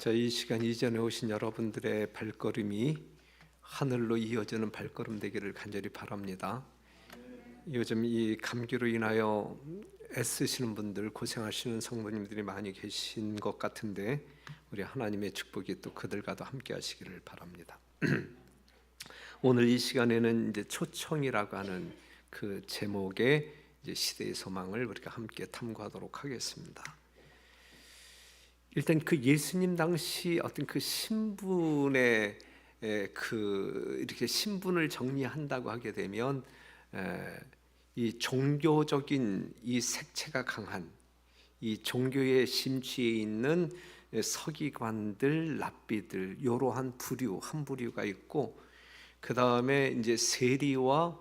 자, 이 시간 이전에 오신 여러분들의 발걸음이 하늘로 이어지는 발걸음 되기를 간절히 바랍니다. 요즘 이 감기로 인하여 애쓰시는 분들, 고생하시는 성도님들이 많이 계신 것 같은데 우리 하나님의 축복이 또 그들과도 함께 하시기를 바랍니다. 오늘 이 시간에는 이제 초청이라고 하는 그 제목의 이제 시대의 소망을 우리가 함께 탐구하도록 하겠습니다. 일단 그 예수님 당시 어떤 그 신분의 이렇게 신분을 정리한다고 하게 되면 이 종교적인 이 색채가 강한 이 종교의 심취에 있는 서기관들, 랍비들 이러한 부류 한 부류가 있고, 그 다음에 이제 세리와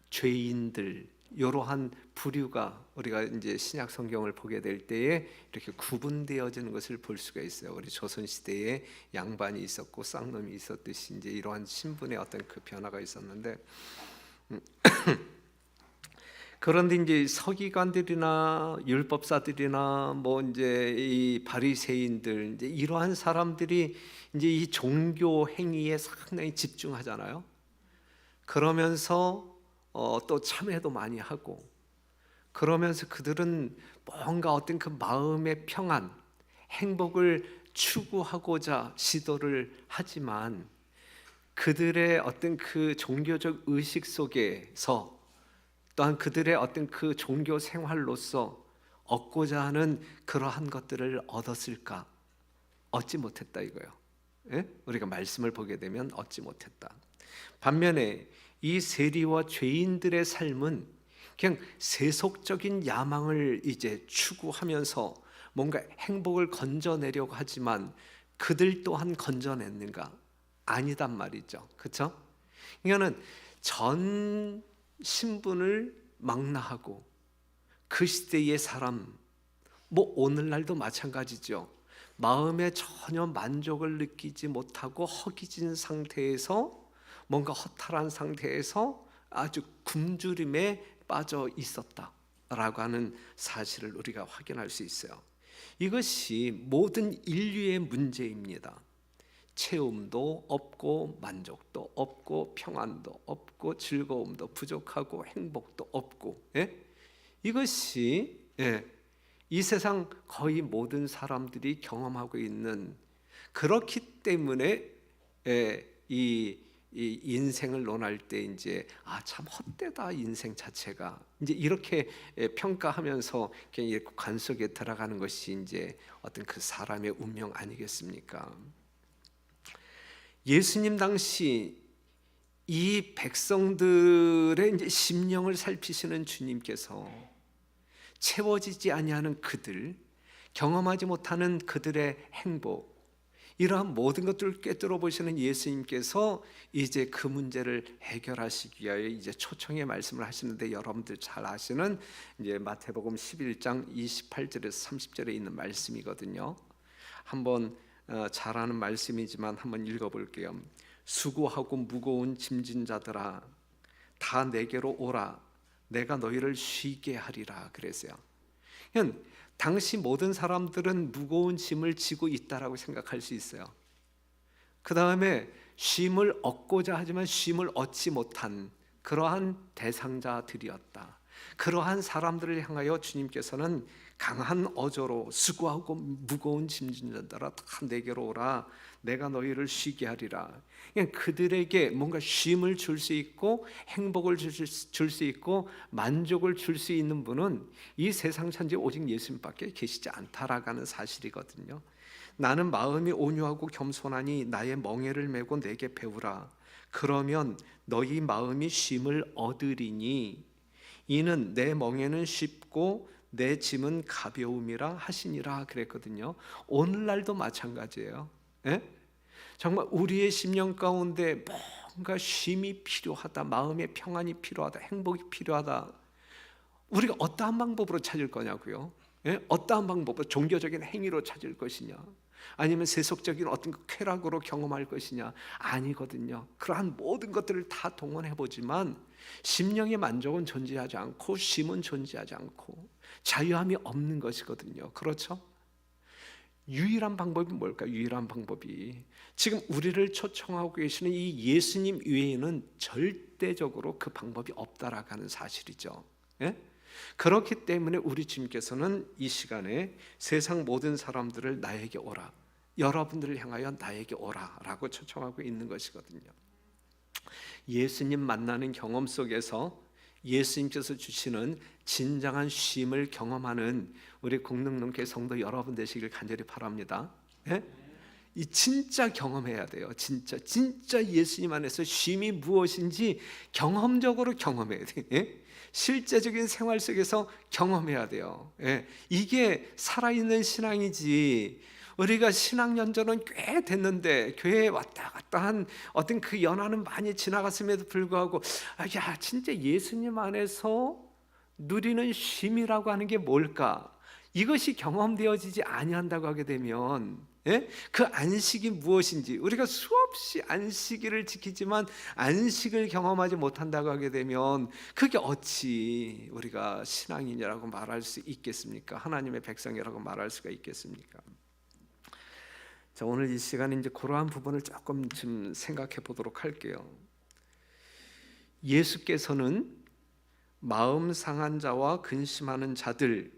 죄인들 이러한 부류가 우리가 이제 신약 성경을 보게 될 때에 이렇게 구분되어지는 것을 볼 수가 있어요. 우리 조선 시대에 양반이 있었고 쌍놈이 있었듯이 이제 이러한 신분의 어떤 그 변화가 있었는데, 그런데 이제 서기관들이나 율법사들이나 뭐 이제 이 바리새인들 이제 이러한 사람들이 이제 이 종교 행위에 상당히 집중하잖아요. 그러면서 또 참회도 많이 하고, 그러면서 그들은 뭔가 어떤 그 마음의 평안, 행복을 추구하고자 시도를 하지만 그들의 어떤 그 종교적 의식 속에서 또한 그들의 어떤 그 종교 생활로서 얻고자 하는 그러한 것들을 얻었을까? 얻지 못했다 이거예요. 예? 우리가 말씀을 보게 되면 얻지 못했다. 반면에 이 세리와 죄인들의 삶은 그냥 세속적인 야망을 이제 추구하면서 뭔가 행복을 건져내려고 하지만 그들 또한 건져냈는가? 아니단 말이죠. 그렇죠? 이거는 전 신분을 망라하고 그 시대의 사람, 뭐 오늘날도 마찬가지죠. 마음에 전혀 만족을 느끼지 못하고 허기진 상태에서 뭔가 허탈한 상태에서 아주 굶주림에 빠져 있었다라고 하는 사실을 우리가 확인할 수 있어요. 이것이 모든 인류의 문제입니다. 체험도 없고 만족도 없고 평안도 없고 즐거움도 부족하고 행복도 없고, 이것이 이 세상 거의 모든 사람들이 경험하고 있는, 그렇기 때문에 이 인생을 논할 때 이제 참 헛되다 인생 자체가 이제 이렇게 평가하면서 그냥 관 속에 들어가는 것이 이제 어떤 그 사람의 운명 아니겠습니까? 예수님 당시 이 백성들의 이제 심령을 살피시는 주님께서 채워지지 아니하는 그들, 경험하지 못하는 그들의 행복, 이러한 모든 것들을 꿰뚫어 보시는 예수님께서 이제 그 문제를 해결하시기 위하여 이제 초청의 말씀을 하시는데, 여러분들 잘 아시는 이제 마태복음 11장 28절에서 30절에 있는 말씀이거든요. 한번 잘 아는 말씀이지만 한번 읽어볼게요. 수고하고 무거운 짐진 자들아 다 내게로 오라 내가 너희를 쉬게 하리라 그랬어요. 당시 모든 사람들은 무거운 짐을 지고 있다라고 생각할 수 있어요. 그 다음에 쉼을 얻고자 하지만 쉼을 얻지 못한 그러한 대상자들이었다. 그러한 사람들을 향하여 주님께서는 강한 어조로 수고하고 무거운 짐진 자들아 다 내게로 오라 내가 너희를 쉬게 하리라. 그냥 그들에게 뭔가 쉼을 줄 수 있고 행복을 줄 수 있고 만족을 줄 수 있는 분은 이 세상 천지 오직 예수님밖에 계시지 않다라는 사실이거든요. 나는 마음이 온유하고 겸손하니 나의 멍에를 메고 내게 배우라. 그러면 너희 마음이 쉼을 얻으리니 이는 내 멍에는 쉽고 내 짐은 가벼움이라 하시니라 그랬거든요. 오늘날도 마찬가지예요. 정말 우리의 심령 가운데 뭔가 쉼이 필요하다, 마음의 평안이 필요하다, 행복이 필요하다. 우리가 어떠한 방법으로 찾을 거냐고요? 어떠한 방법으로, 종교적인 행위로 찾을 것이냐, 아니면 세속적인 어떤 쾌락으로 경험할 것이냐? 아니거든요. 그러한 모든 것들을 다 동원해 보지만 심령의 만족은 존재하지 않고 쉼은 존재하지 않고 자유함이 없는 것이거든요. 그렇죠? 유일한 방법이 뭘까? 유일한 방법이 지금 우리를 초청하고 계시는 이 예수님 외에는 절대적으로 그 방법이 없다라고 하는 사실이죠. 예? 그렇기 때문에 우리 주님께서는 이 시간에 세상 모든 사람들을 나에게 오라, 여러분들을 향하여 나에게 오라라고 초청하고 있는 것이거든요. 예수님 만나는 경험 속에서 예수님께서 주시는 진정한 쉼을 경험하는 우리 공동농교회 성도 여러분 되시길 간절히 바랍니다. 예? 이 진짜 경험해야 돼요. 진짜 예수님 안에서 쉼이 무엇인지 경험적으로 경험해야 돼요. 예? 실제적인 생활 속에서 경험해야 돼요. 예? 이게 살아있는 신앙이지. 우리가 신앙 연전은 꽤 됐는데 교회에 왔다 갔다 한 어떤 그 연한은 많이 지나갔음에도 불구하고 야 진짜 예수님 안에서 누리는 쉼이라고 하는 게 뭘까? 이것이 경험되어지지 아니한다고 하게 되면 예? 그 안식이 무엇인지 우리가 수없이 안식일을 지키지만 안식을 경험하지 못한다고 하게 되면 그게 어찌 우리가 신앙인이라고 말할 수 있겠습니까? 하나님의 백성이라고 말할 수가 있겠습니까? 자, 오늘 이 시간에 이제 그러한 부분을 조금 좀 생각해 보도록 할게요. 예수께서는 마음 상한 자와 근심하는 자들,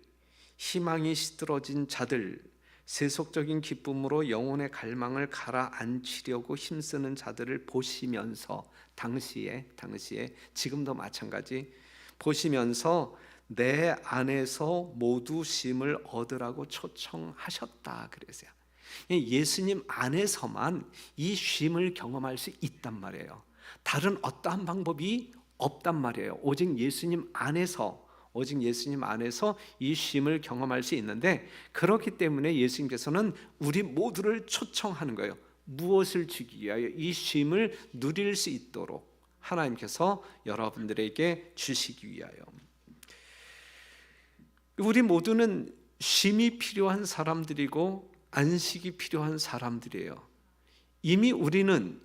희망이 시들어진 자들, 세속적인 기쁨으로 영혼의 갈망을 가라앉히려고 힘쓰는 자들을 보시면서 당시에 지금도 마찬가지 보시면서 내 안에서 모두 쉼을 얻으라고 초청하셨다 그랬어요. 예수님 안에서만 이 쉼을 경험할 수 있단 말이에요. 다른 어떠한 방법이 없단 말이에요. 오직 예수님 안에서 이 쉼을 경험할 수 있는데, 그렇기 때문에 예수님께서는 우리 모두를 초청하는 거예요. 무엇을 주기 위하여? 이 쉼을 누릴 수 있도록 하나님께서 여러분들에게 주시기 위하여. 우리 모두는 쉼이 필요한 사람들이고 안식이 필요한 사람들이에요. 이미 우리는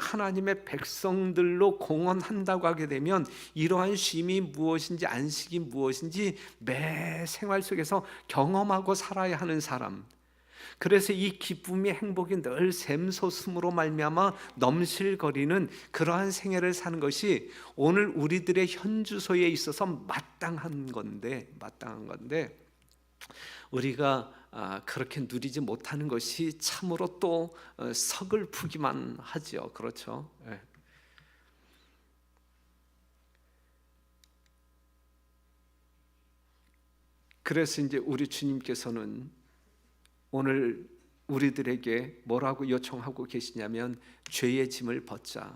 하나님의 백성들로 공언한다고 하게 되면 이러한 쉼이 무엇인지 안식이 무엇인지 매 생활 속에서 경험하고 살아야 하는 사람. 그래서 이 기쁨이 행복이 늘 샘솟음으로 말미암아 넘실거리는 그러한 생애를 사는 것이 오늘 우리들의 현주소에 있어서 마땅한 건데 우리가 그렇게 누리지 못하는 것이 참으로 또 서글프기만 하죠. 그렇죠? 네. 그래서 이제 우리 주님께서는 오늘 우리들에게 뭐라고 요청하고 계시냐면 죄의 짐을 벗자.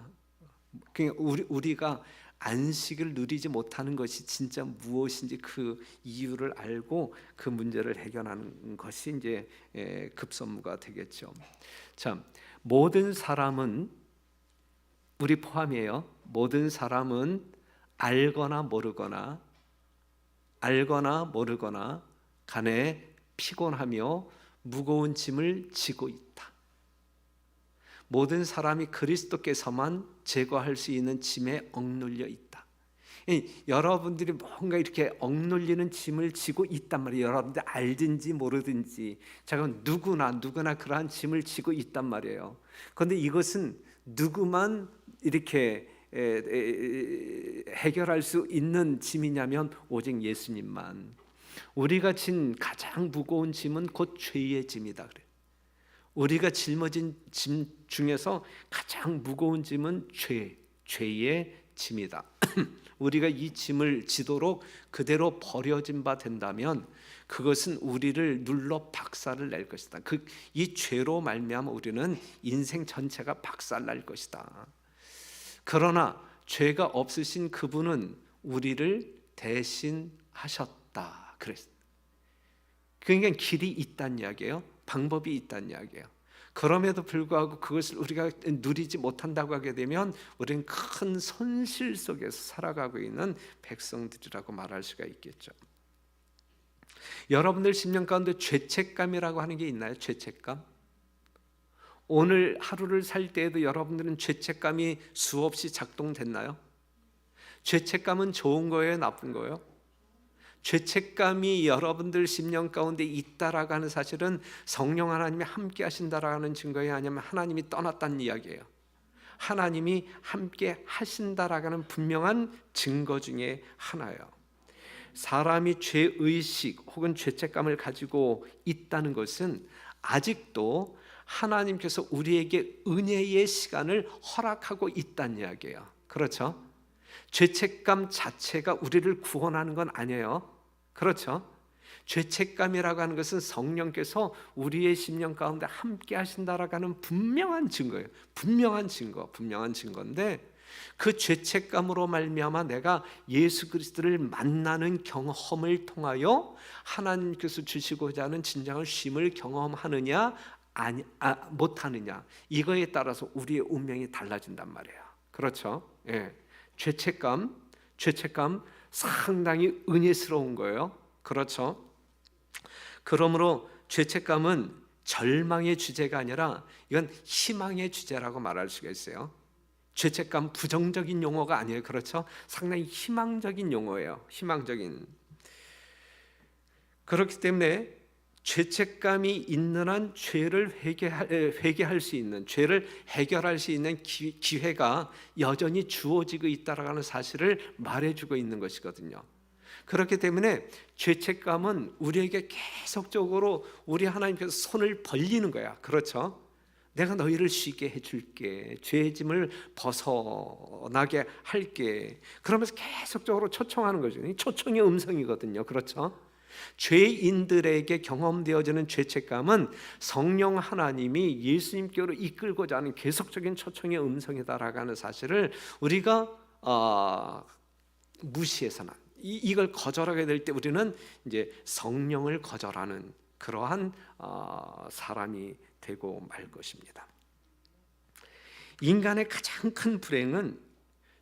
그러니까 우리가 안식을 누리지 못하는 것이 진짜 무엇인지 그 이유를 알고 그 문제를 해결하는 것이 이제 급선무가 되겠죠. 자, 모든 사람은 우리 포함이에요. 모든 사람은 알거나 모르거나 간에 피곤하며 무거운 짐을 지고 있다. 모든 사람이 그리스도께서만 제거할 수 있는 짐에 억눌려 있다. 여러분들이 뭔가 이렇게 억눌리는 짐을 지고 있단 말이에요. 여러분들 알든지 모르든지 누구나 그러한 짐을 지고 있단 말이에요. 그런데 이것은 누구만 이렇게 해결할 수 있는 짐이냐면 오직 예수님만. 우리가 진 가장 무거운 짐은 곧 죄의 짐이다 그래요. 우리가 짊어진 짐 중에서 가장 무거운 짐은 죄의 짐이다. 우리가 이 짐을 지도록 그대로 버려진 바 된다면 그것은 우리를 눌러 박살을 낼 것이다. 이 죄로 말미암아 우리는 인생 전체가 박살날 것이다. 그러나 죄가 없으신 그분은 우리를 대신하셨다. 그랬습니다. 그러니까 길이 있다는 이야기예요. 방법이 있다는 이야기예요. 그럼에도 불구하고 그것을 우리가 누리지 못한다고 하게 되면 우리는 큰 손실 속에서 살아가고 있는 백성들이라고 말할 수가 있겠죠. 여러분들 심령 가운데 죄책감이라고 하는 게 있나요? 죄책감? 오늘 하루를 살 때에도 여러분들은 죄책감이 수없이 작동됐나요? 죄책감은 좋은 거예요? 나쁜 거예요? 죄책감이 여러분들 심령 가운데 있다라고 하는 사실은 성령 하나님이 함께 하신다라고 하는 증거예요? 아니면 하나님이 떠났다는 이야기예요? 하나님이 함께 하신다라고 하는 분명한 증거 중에 하나예요. 사람이 죄의식 혹은 죄책감을 가지고 있다는 것은 아직도 하나님께서 우리에게 은혜의 시간을 허락하고 있다는 이야기예요. 그렇죠? 죄책감 자체가 우리를 구원하는 건 아니에요. 그렇죠? 죄책감이라고 하는 것은 성령께서 우리의 심령 가운데 함께 하신다라고 하는 분명한 증거예요. 분명한 증거인데 그 죄책감으로 말미암아 내가 예수 그리스도를 만나는 경험을 통하여 하나님께서 주시고자 하는 진정한 쉼을 경험하느냐 못하느냐, 이거에 따라서 우리의 운명이 달라진단 말이에요. 그렇죠? 예. 죄책감 상당히 은혜스러운 거예요. 그렇죠? 그러므로 죄책감은 절망의 주제가 아니라 이건 희망의 주제라고 말할 수가 있어요. 죄책감 부정적인 용어가 아니에요. 그렇죠? 상당히 희망적인 용어예요. 희망적인. 그렇기 때문에 죄책감이 있는 한 죄를 회개할 수 있는, 죄를 해결할 수 있는 기회가 여전히 주어지고 있다라는 사실을 말해주고 있는 것이거든요. 그렇기 때문에 죄책감은 우리에게 계속적으로 우리 하나님께서 손을 벌리는 거야. 그렇죠? 내가 너희를 쉬게 해줄게, 죄의 짐을 벗어나게 할게, 그러면서 계속적으로 초청하는 거죠. 초청의 음성이거든요. 그렇죠? 죄인들에게 경험되어지는 죄책감은 성령 하나님이 예수님께로 이끌고자 하는 계속적인 초청의 음성이다라고 하는 사실을 우리가 무시해서는, 이걸 거절하게 될 때 우리는 이제 성령을 거절하는 그러한 사람이 되고 말 것입니다. 인간의 가장 큰 불행은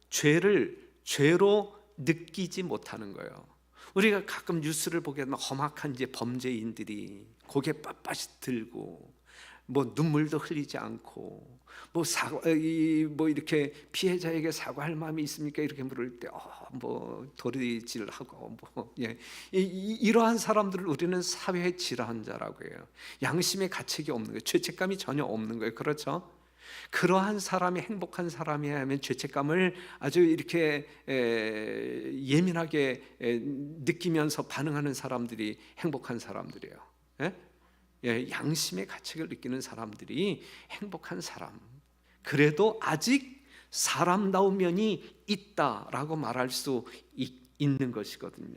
죄를 죄로 느끼지 못하는 거예요. 우리가 가끔 뉴스를 보게 되면 험악한 이제 범죄인들이 고개 빳빳이 들고 뭐 눈물도 흘리지 않고 뭐 이렇게 피해자에게 사과할 마음이 있습니까? 이렇게 물을 때 뭐 도리질하고 이러한 사람들을 우리는 사회의 질환자라고 해요. 양심의 가책이 없는 거예요. 죄책감이 전혀 없는 거예요. 그렇죠? 그러한 사람이 행복한 사람이야 하면 죄책감을 아주 이렇게 예민하게 느끼면서 반응하는 사람들이 행복한 사람들이에요. 양심의 가책을 느끼는 사람들이 행복한 사람. 그래도 아직 사람다운 면이 있다라고 말할 수 있는 것이거든요.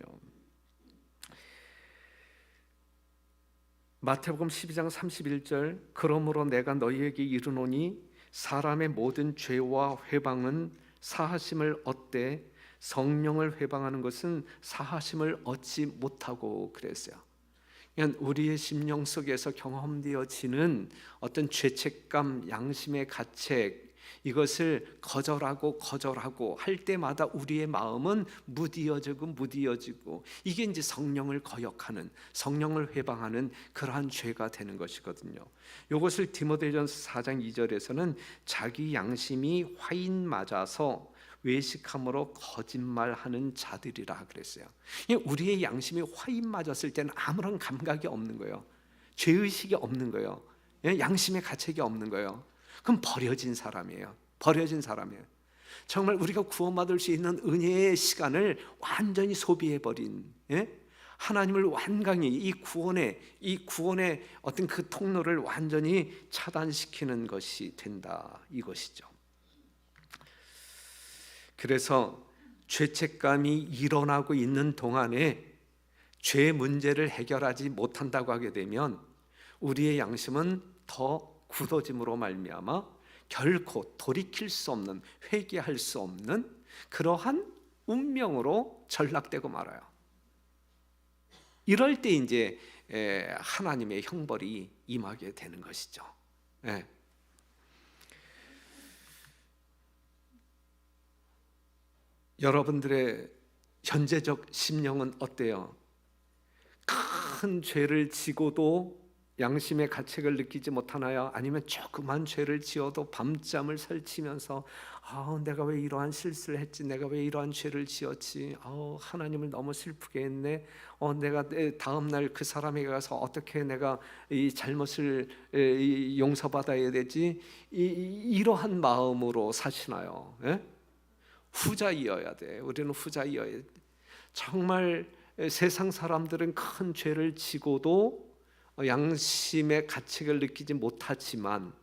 마태복음 12장 31절, 그러므로 내가 너희에게 이르노니 사람의 모든 죄와 회방은 사하심을 얻되 성령을 회방하는 것은 사하심을 얻지 못하고 그랬어요. 그냥 우리의 심령 속에서 경험되어지는 어떤 죄책감, 양심의 가책, 이것을 거절하고 할 때마다 우리의 마음은 무디어지고 이게 이제 성령을 거역하는, 성령을 회방하는 그러한 죄가 되는 것이거든요. 이것을 디모데전서 4장 2절에서는 자기 양심이 화인 맞아서 외식함으로 거짓말하는 자들이라 그랬어요. 우리의 양심이 화인 맞았을 때는 아무런 감각이 없는 거예요. 죄의식이 없는 거예요. 양심의 가책이 없는 거예요. 그럼 버려진 사람이에요. 정말 우리가 구원받을 수 있는 은혜의 시간을 완전히 소비해버린, 하나님을 완강히 이 구원의 어떤 그 통로를 완전히 차단시키는 것이 된다, 이것이죠. 그래서 죄책감이 일어나고 있는 동안에 죄 문제를 해결하지 못한다고 하게 되면 우리의 양심은 더 굳어짐으로 말미암아 결코 돌이킬 수 없는, 회개할 수 없는 그러한 운명으로 전락되고 말아요. 이럴 때 이제 하나님의 형벌이 임하게 되는 것이죠. 여러분들의 현재적 심령은 어때요? 큰 죄를 지고도 양심의 가책을 느끼지 못하나요? 아니면 조그만 죄를 지어도 밤잠을 설치면서 내가 왜 이러한 실수를 했지? 내가 왜 이러한 죄를 지었지? 하나님을 너무 슬프게 했네. 내가 다음 날 그 사람에게 가서 어떻게 내가 이 잘못을 용서받아야 되지? 이러한 마음으로 사시나요? 예? 후자이어야 돼. 우리는 후자이어야 돼. 정말 세상 사람들은 큰 죄를 지고도 양심의 가책을 느끼지 못하지만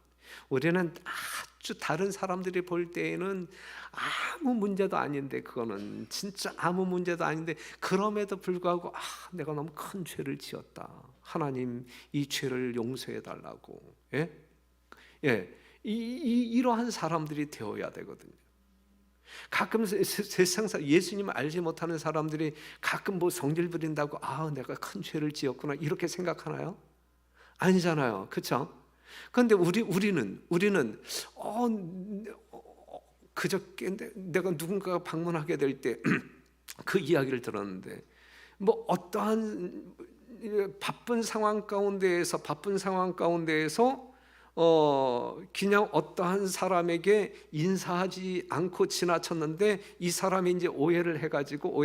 우리는 아주 다른 사람들이 볼 때에는 아무 문제도 아닌데, 그거는 진짜 아무 문제도 아닌데, 그럼에도 불구하고 내가 너무 큰 죄를 지었다, 하나님 이 죄를 용서해 달라고. 예? 예. 이러한 사람들이 되어야 되거든요. 가끔 세상 예수님을 알지 못하는 사람들이 가끔 뭐 성질 부린다고 내가 큰 죄를 지었구나 이렇게 생각하나요? 아니잖아요, 그렇죠? 그런데 우리는 그저께 내가 누군가가 방문하게 될 때 그 이야기를 들었는데, 뭐 어떠한 바쁜 상황 가운데에서 그냥 어떠한 사람에게 인사하지 않고 지나쳤는데 이 사람이 이제 오해를 해가지고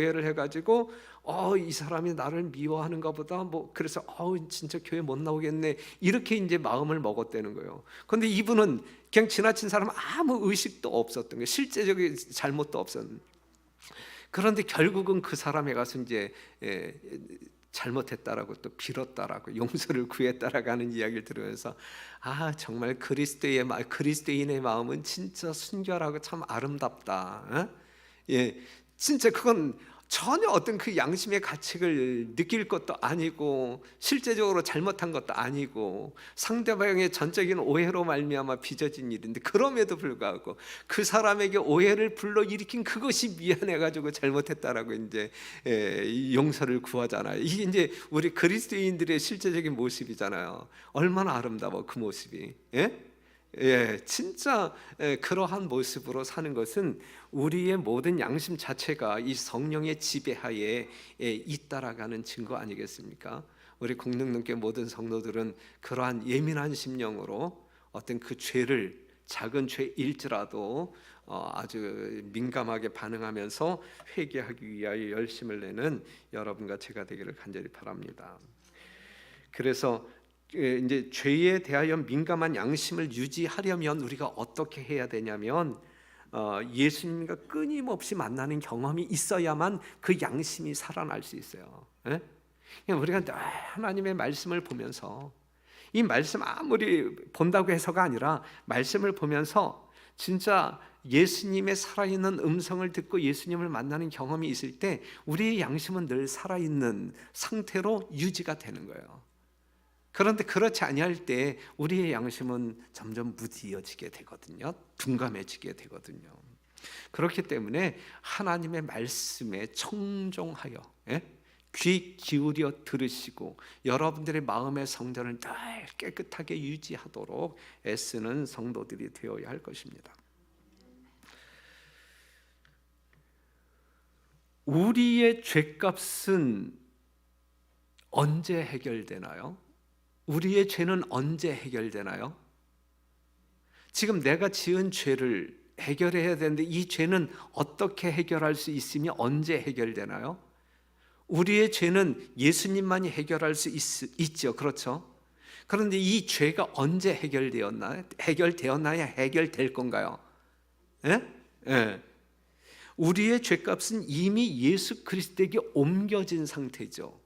이 사람이 나를 미워하는가 보다, 뭐 그래서 진짜 교회 못 나오겠네 이렇게 이제 마음을 먹었다는 거예요. 그런데 이분은 그냥 지나친 사람 아무 의식도 없었던 거예요. 실제적인 잘못도 없었는데, 그런데 결국은 그 사람에 가서 이제 잘못했다라고 또 빌었다라고 용서를 구했다라고 하는 이야기를 들으면서 정말 그리스도인의 마음은 진짜 순결하고 참 아름답다. 예, 진짜 그건 전혀 어떤 그 양심의 가책을 느낄 것도 아니고 실제적으로 잘못한 것도 아니고 상대방의 전적인 오해로 말미암아 빚어진 일인데, 그럼에도 불구하고 그 사람에게 오해를 불러일으킨 그것이 미안해가지고 잘못했다라고 이제 용서를 구하잖아요. 이게 이제 우리 그리스도인들의 실제적인 모습이잖아요. 얼마나 아름다워 그 모습이. 진짜 그러한 모습으로 사는 것은 우리의 모든 양심 자체가 이 성령의 지배하에 있다라가는 증거 아니겠습니까? 우리 공동교회 모든 성도들은 그러한 예민한 심령으로 어떤 그 죄를, 작은 죄일지라도 아주 민감하게 반응하면서 회개하기 위하여 열심을 내는 여러분과 제가 되기를 간절히 바랍니다. 그래서 이제 죄에 대하여 민감한 양심을 유지하려면 우리가 어떻게 해야 되냐면 예수님과 끊임없이 만나는 경험이 있어야만 그 양심이 살아날 수 있어요. 우리가 하나님의 말씀을 보면서, 이 말씀 아무리 본다고 해서가 아니라 말씀을 보면서 진짜 예수님의 살아있는 음성을 듣고 예수님을 만나는 경험이 있을 때 우리의 양심은 늘 살아있는 상태로 유지가 되는 거예요. 그런데 그렇지 아니할 때 우리의 양심은 점점 무디어지게 되거든요. 둔감해지게 되거든요. 그렇기 때문에 하나님의 말씀에 청종하여 귀 기울여 들으시고 여러분들의 마음의 성전을 늘 깨끗하게 유지하도록 애쓰는 성도들이 되어야 할 것입니다. 우리의 죄값은 언제 해결되나요? 우리의 죄는 언제 해결되나요? 지금 내가 지은 죄를 해결해야 되는데 이 죄는 어떻게 해결할 수 있으며 언제 해결되나요? 우리의 죄는 예수님만이 해결할 수 있죠. 그렇죠? 그런데 이 죄가 언제 해결되었나요? 해결될 건가요? 우리의 죄값은 이미 예수 그리스도에게 옮겨진 상태죠.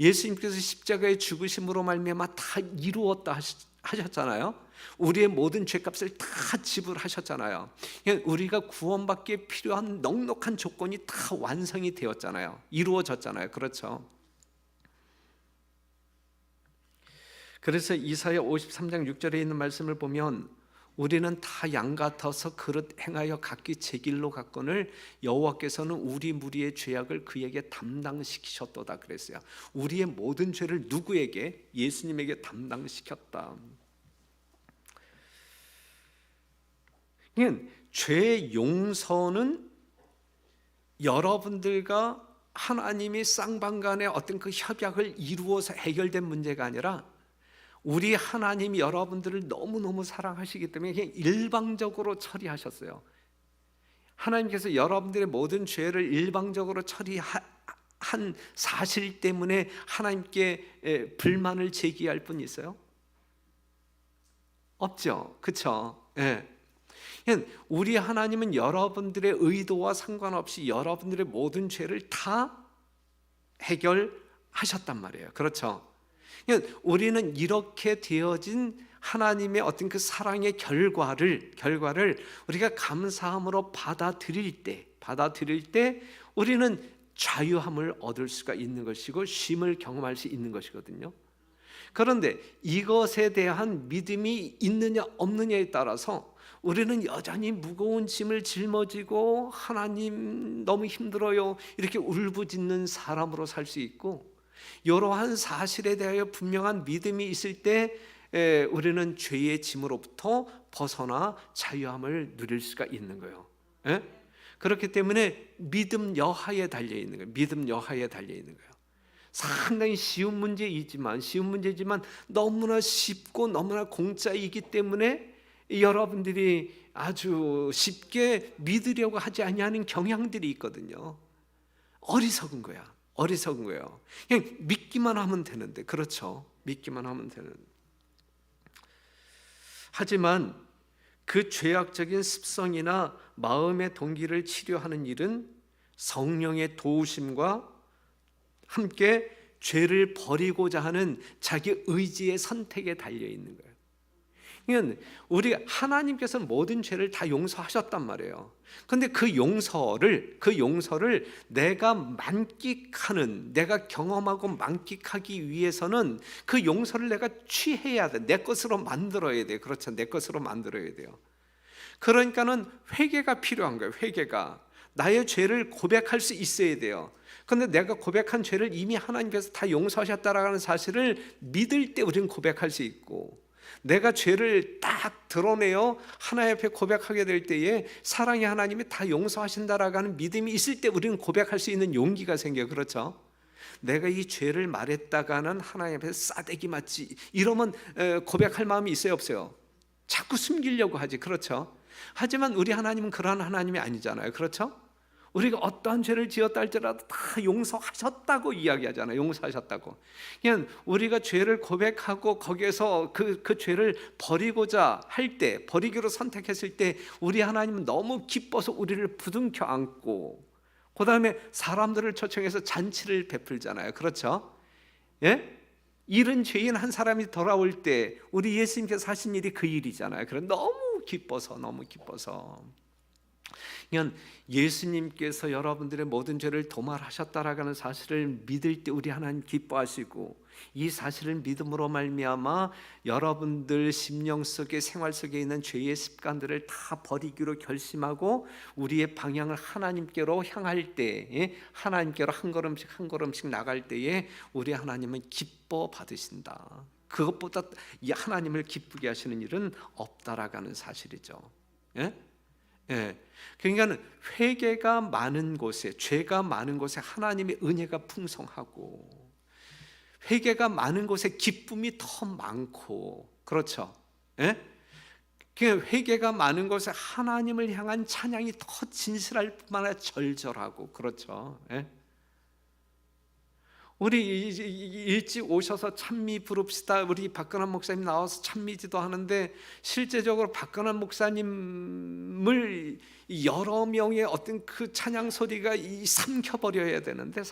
예수님께서 십자가의 죽으심으로 말미암아 다 이루었다 하셨잖아요. 우리의 모든 죄값을 다 지불하셨잖아요. 우리가 구원받기에 필요한 넉넉한 조건이 다 완성이 되었잖아요. 이루어졌잖아요. 그렇죠? 그래서 이사야 53장 6절에 있는 말씀을 보면 우리는 다 양 같아서 그릇 행하여 각기 제 길로 갔거늘 여호와께서는 우리 무리의 죄악을 그에게 담당시키셨도다 그랬어요. 우리의 모든 죄를 누구에게? 예수님에게 담당시켰다. 죄 용서는 여러분들과 하나님이 쌍방간의 어떤 그 협약을 이루어서 해결된 문제가 아니라 우리 하나님이 여러분들을 너무너무 사랑하시기 때문에 그냥 일방적으로 처리하셨어요. 하나님께서 여러분들의 모든 죄를 일방적으로 처리한 사실 때문에 하나님께 불만을 제기할 분 있어요? 없죠. 그렇죠? 예. 우리 하나님은 여러분들의 의도와 상관없이 여러분들의 모든 죄를 다 해결하셨단 말이에요. 그렇죠? 우리는 이렇게 되어진 하나님의 어떤 그 사랑의 결과를 우리가 감사함으로 받아들일 때 우리는 자유함을 얻을 수가 있는 것이고 쉼을 경험할 수 있는 것이거든요. 그런데 이것에 대한 믿음이 있느냐 없느냐에 따라서 우리는 여전히 무거운 짐을 짊어지고 하나님 너무 힘들어요 이렇게 울부짖는 사람으로 살 수 있고, 이러한 사실에 대하여 분명한 믿음이 있을 때 우리는 죄의 짐으로부터 벗어나 자유함을 누릴 수가 있는 거예요. 그렇기 때문에 믿음 여하에 달려 있는 거예요. 믿음 여하에 달려 있는 거예요. 상당히 쉬운 문제이지만 너무나 쉽고 너무나 공짜이기 때문에 여러분들이 아주 쉽게 믿으려고 하지 아니하는 경향들이 있거든요. 어리석은 거야. 그냥 믿기만 하면 되는데, 그렇죠? 믿기만 하면 되는. 하지만 그 죄악적인 습성이나 마음의 동기를 치료하는 일은 성령의 도우심과 함께 죄를 버리고자 하는 자기 의지의 선택에 달려 있는 거예요. 그러니까 우리 하나님께서는 모든 죄를 다 용서하셨단 말이에요. 그런데 그 용서를 내가 만끽하는, 내가 경험하고 만끽하기 위해서는 그 용서를 내가 취해야 돼. 내 것으로 만들어야 돼. 그렇죠? 내 것으로 만들어야 돼요. 그러니까는 회개가 필요한 거예요. 회개가 나의 죄를 고백할 수 있어야 돼요. 그런데 내가 고백한 죄를 이미 하나님께서 다 용서하셨다라는 사실을 믿을 때 우리는 고백할 수 있고, 내가 죄를 딱 드러내어 하나님 앞에 고백하게 될 때에 사랑의 하나님이 다 용서하신다라는 믿음이 있을 때 우리는 고백할 수 있는 용기가 생겨요. 그렇죠? 내가 이 죄를 말했다가는 하나님 앞에 싸대기 맞지, 이러면 고백할 마음이 있어요 없어요? 자꾸 숨기려고 하지. 그렇죠? 하지만 우리 하나님은 그러한 하나님이 아니잖아요. 그렇죠? 우리가 어떠한 죄를 지었다 할지라도 다 용서하셨다고 이야기하잖아요. 용서하셨다고. 그냥 우리가 죄를 고백하고 거기에서 그 죄를 버리고자 할 때, 버리기로 선택했을 때 우리 하나님은 너무 기뻐서 우리를 부둥켜 안고, 그 다음에 사람들을 초청해서 잔치를 베풀잖아요. 그렇죠? 예? 잃은 죄인 한 사람이 돌아올 때 우리 예수님께서 하신 일이 그 일이잖아요. 그래 너무 기뻐서. 그냥 예수님께서 여러분들의 모든 죄를 도말하셨다라는 사실을 믿을 때 우리 하나님 기뻐하시고, 이 사실을 믿음으로 말미암아 여러분들 심령 속에, 생활 속에 있는 죄의 습관들을 다 버리기로 결심하고 우리의 방향을 하나님께로 향할 때, 하나님께로 한 걸음씩 나갈 때에 우리 하나님은 기뻐 받으신다. 그것보다 이 하나님을 기쁘게 하시는 일은 없다라는 사실이죠. 예? 그러니까 회개가 많은 곳에, 죄가 많은 곳에 하나님의 은혜가 풍성하고, 회개가 많은 곳에 기쁨이 더 많고, 그렇죠? 회개가 많은 곳에 하나님을 향한 찬양이 더 진실할 뿐만 아니라 절절하고, 그렇죠? 우리 일찍 오셔서 찬미 부릅시다. 우리 박근환 목사님 나와서 찬미지도 하는데, 실제적으로 박근환 목사님을 여러 명의 어떤 그 찬양 소리가 삼켜버려야 되는데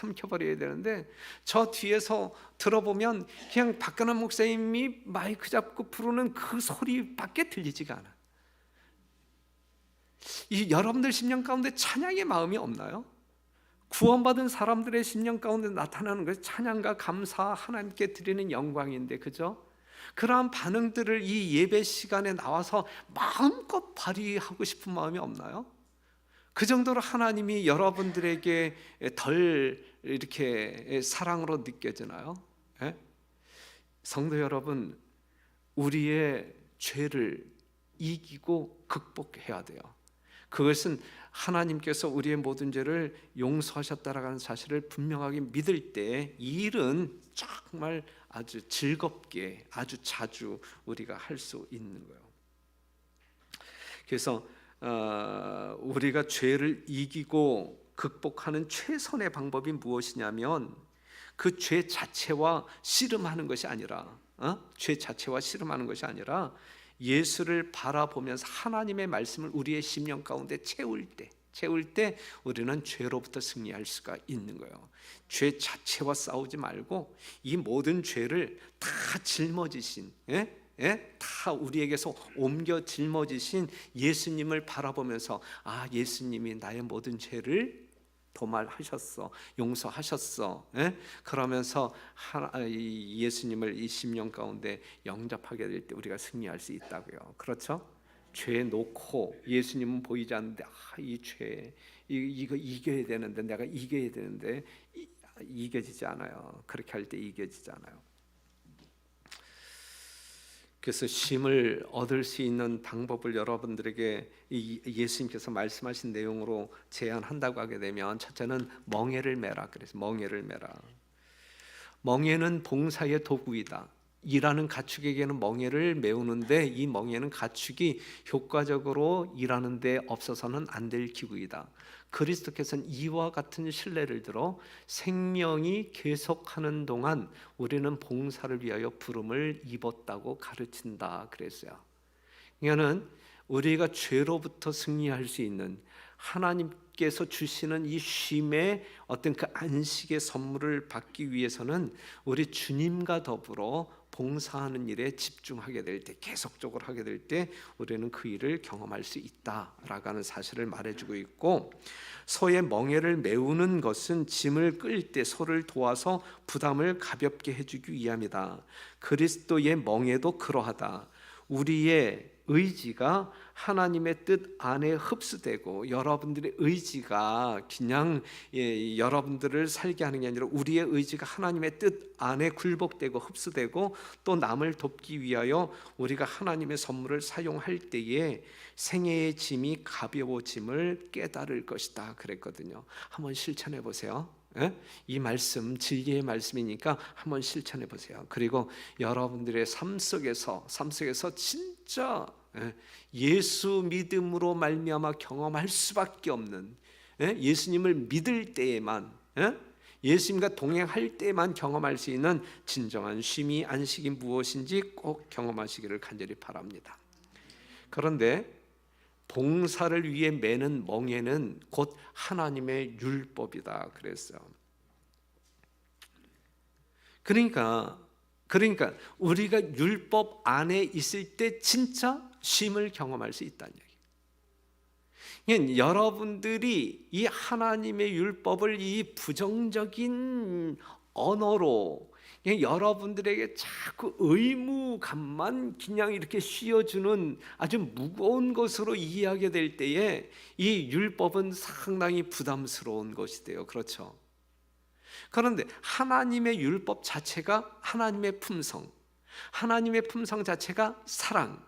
저 뒤에서 들어보면 그냥 박근환 목사님이 마이크 잡고 부르는 그 소리밖에 들리지가 않아. 여러분들 심령 가운데 찬양의 마음이 없나요? 구원받은 사람들의 심령 가운데 나타나는 것이 찬양과 감사, 하나님께 드리는 영광인데, 그죠? 그러한 반응들을 이 예배 시간에 나와서 마음껏 발휘하고 싶은 마음이 없나요? 그 정도로 하나님이 여러분들에게 덜 이렇게 사랑으로 느껴지나요? 성도 여러분, 우리의 죄를 이기고 극복해야 돼요. 그것은 하나님께서 우리의 모든 죄를 용서하셨다라는 사실을 분명하게 믿을 때 이 일은 정말 아주 즐겁게 아주 자주 우리가 할 수 있는 거예요. 그래서 우리가 죄를 이기고 극복하는 최선의 방법이 무엇이냐면 그 죄 자체와 씨름하는 것이 아니라 죄 자체와 씨름하는 것이 아니라 예수를 바라보면서 하나님의 말씀을 우리의 심령 가운데 채울 때 우리는 죄로부터 승리할 수가 있는 거예요. 죄 자체와 싸우지 말고 이 모든 죄를 다 짊어지신 다 우리에게서 옮겨 짊어지신 예수님을 바라보면서 예수님이 나의 모든 죄를 도말하셨어, 용서하셨어. 그러면서 예수님을 이 심령 가운데 영접하게 될 때 우리가 승리할 수 있다고요. 그렇죠? 죄 놓고 예수님은 보이지 않는데 이 죄 이거 이겨야 되는데 내가 이겨야 되는데 이겨지지 않아요. 그렇게 할 때 이겨지지 않아요. 그래서 쉼을 얻을 수 있는 방법을 여러분들에게 예수님께서 말씀하신 내용으로 제안한다고 하게 되면, 첫째는 멍에를 매라. 그래서 멍에를 매라. 멍에는 봉사의 도구이다. 일하는 가축에게는 멍에를 메우는데 이 멍에는 가축이 효과적으로 일하는 데 없어서는 안 될 기구이다. 그리스도께서는 이와 같은 신뢰를 들어 생명이 계속하는 동안 우리는 봉사를 위하여 부름을 입었다고 가르친다 그랬어요. 그러니까는 우리가 죄로부터 승리할 수 있는 하나님께서 주시는 이 쉼의 어떤 그 안식의 선물을 받기 위해서는 우리 주님과 더불어 봉사하는 일에 집중하게 될 때, 계속적으로 하게 될 때 우리는 그 일을 경험할 수 있다라고 하는 사실을 말해주고 있고, 소의 멍에를 메우는 것은 짐을 끌 때 소를 도와서 부담을 가볍게 해주기 위함이다. 그리스도의 멍에도 그러하다. 우리의 의지가 하나님의 뜻 안에 흡수되고, 여러분들의 의지가 그냥 여러분들을 살게 하는 게 아니라 우리의 의지가 하나님의 뜻 안에 굴복되고 흡수되고 또 남을 돕기 위하여 우리가 하나님의 선물을 사용할 때에 생애의 짐이 가벼워짐을 깨달을 것이다 그랬거든요. 한번 실천해 보세요. 이 말씀 진리의 말씀이니까 한번 실천해 보세요. 그리고 여러분들의 삶 속에서 진짜 예수 믿음으로 말미암아 경험할 수밖에 없는, 예수님을 믿을 때에만, 예수님과 동행할 때만 경험할 수 있는 진정한 쉼이 안식이 무엇인지 꼭 경험하시기를 간절히 바랍니다. 그런데 봉사를 위해 매는 멍에는 곧 하나님의 율법이다 그랬어요. 그러니까 우리가 율법 안에 있을 때 진짜 쉼을 경험할 수 있다는 얘기. 여러분들이 이 하나님의 율법을 이 부정적인 언어로 여러분들에게 자꾸 의무감만 그냥 이렇게 씌워주는 아주 무거운 것으로 이해하게 될 때에 이 율법은 상당히 부담스러운 것이 돼요. 그렇죠? 그런데 하나님의 율법 자체가 하나님의 품성, 하나님의 품성 자체가 사랑.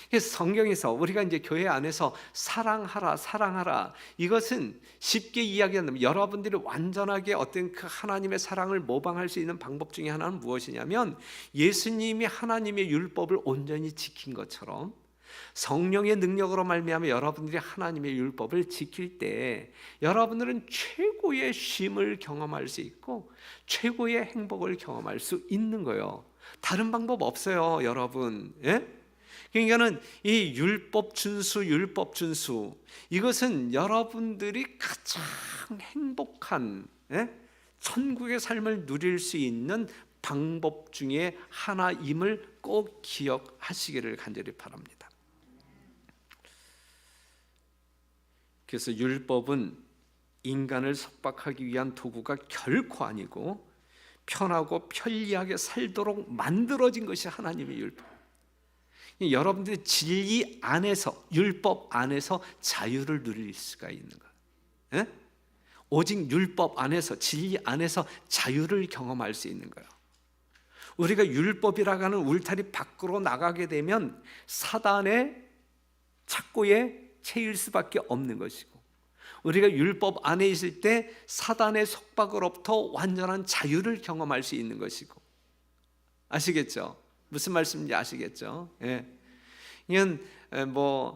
그래서 성경에서 우리가 이제 교회 안에서 사랑하라 이것은 쉽게 이야기한다면, 여러분들이 완전하게 어떤 그 하나님의 사랑을 모방할 수 있는 방법 중에 하나는 무엇이냐면, 예수님이 하나님의 율법을 온전히 지킨 것처럼 성령의 능력으로 말미암아 여러분들이 하나님의 율법을 지킬 때 여러분들은 최고의 쉼을 경험할 수 있고 최고의 행복을 경험할 수 있는 거예요. 다른 방법 없어요, 여러분. 그러니까는 이 율법 준수 이것은 여러분들이 가장 행복한 천국의 삶을 누릴 수 있는 방법 중에 하나임을 꼭 기억하시기를 간절히 바랍니다. 그래서 율법은 인간을 속박하기 위한 도구가 결코 아니고 편하고 편리하게 살도록 만들어진 것이 하나님의 율법. 여러분들이 진리 안에서, 율법 안에서 자유를 누릴 수가 있는 거예요. 오직 율법 안에서, 진리 안에서 자유를 경험할 수 있는 거예요. 우리가 율법이라고 하는 울타리 밖으로 나가게 되면 사단의 착고에 체일 수밖에 없는 것이고, 우리가 율법 안에 있을 때 사단의 속박으로부터 완전한 자유를 경험할 수 있는 것이고, 아시겠죠? 무슨 말씀인지 아시겠죠? 예. 이건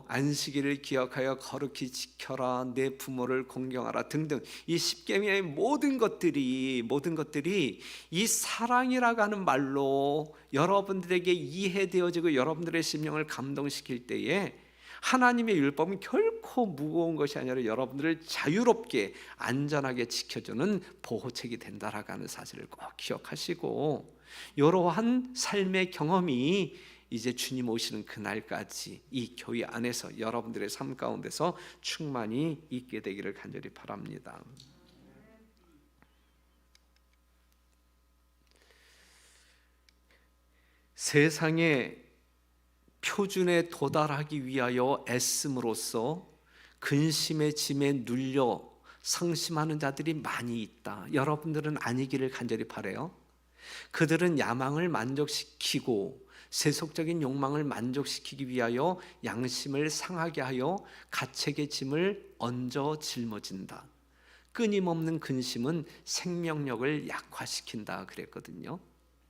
안식일을 기억하여 거룩히 지켜라, 내 부모를 공경하라 등등, 이 십계명의 모든 것들이 이 사랑이라고 하는 말로 여러분들에게 이해되어지고 여러분들의 심령을 감동시킬 때에 하나님의 율법은 결코 무거운 것이 아니라 여러분들을 자유롭게 안전하게 지켜주는 보호책이 된다라고 하는 사실을 꼭 기억하시고, 이러한 삶의 경험이 이제 주님 오시는 그날까지 이 교회 안에서 여러분들의 삶 가운데서 충만히 있게 되기를 간절히 바랍니다. 세상의 표준에 도달하기 위하여 애씀으로써 근심의 짐에 눌려 상심하는 자들이 많이 있다. 여러분들은 아니기를 간절히 바라요. 그들은 야망을 만족시키고 세속적인 욕망을 만족시키기 위하여 양심을 상하게 하여 가책의 짐을 얹어 짊어진다. 끊임없는 근심은 생명력을 약화시킨다 그랬거든요.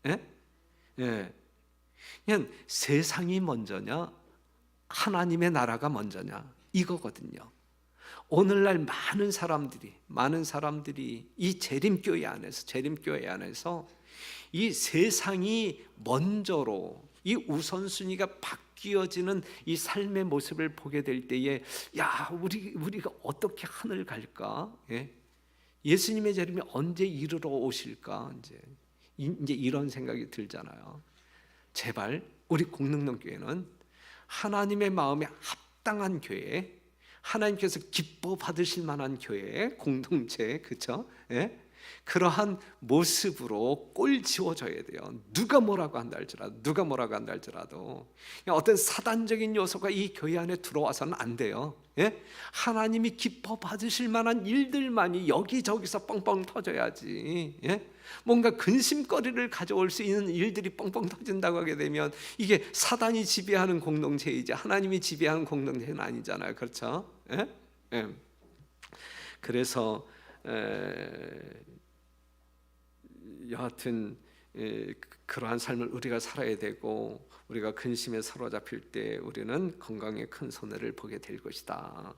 예? 예. 그냥 세상이 먼저냐, 하나님의 나라가 먼저냐, 이거거든요. 오늘날 많은 사람들이 이 재림교회 안에서 이 세상이 먼저로 이 우선순위가 바뀌어지는 이 삶의 모습을 보게 될 때에, 야, 우리가 어떻게 하늘 갈까? 예? 예수님의 재림이 언제 이르러 오실까? 이제 이런 생각이 들잖아요. 제발 우리 공능동교회는 하나님의 마음에 합당한 교회, 하나님께서 기뻐 받으실 만한 교회, 공동체, 그렇죠? 예? 그러한 모습으로 꼴지워져야 돼요. 누가 뭐라고 한다 할지라도 어떤 사단적인 요소가 이 교회 안에 들어와서는 안 돼요. 예? 하나님이 기뻐 받으실 만한 일들만이 여기저기서 뻥뻥 터져야지. 예? 뭔가 근심거리를 가져올 수 있는 일들이 뻥뻥 터진다고 하게 되면 이게 사단이 지배하는 공동체이지 하나님이 지배하는 공동체는 아니잖아요. 그렇죠? 예? 예. 그래서 여하튼 그러한 삶을 우리가 살아야 되고, 우리가 근심에 사로잡힐 때 우리는 건강에 큰 손해를 보게 될 것이다.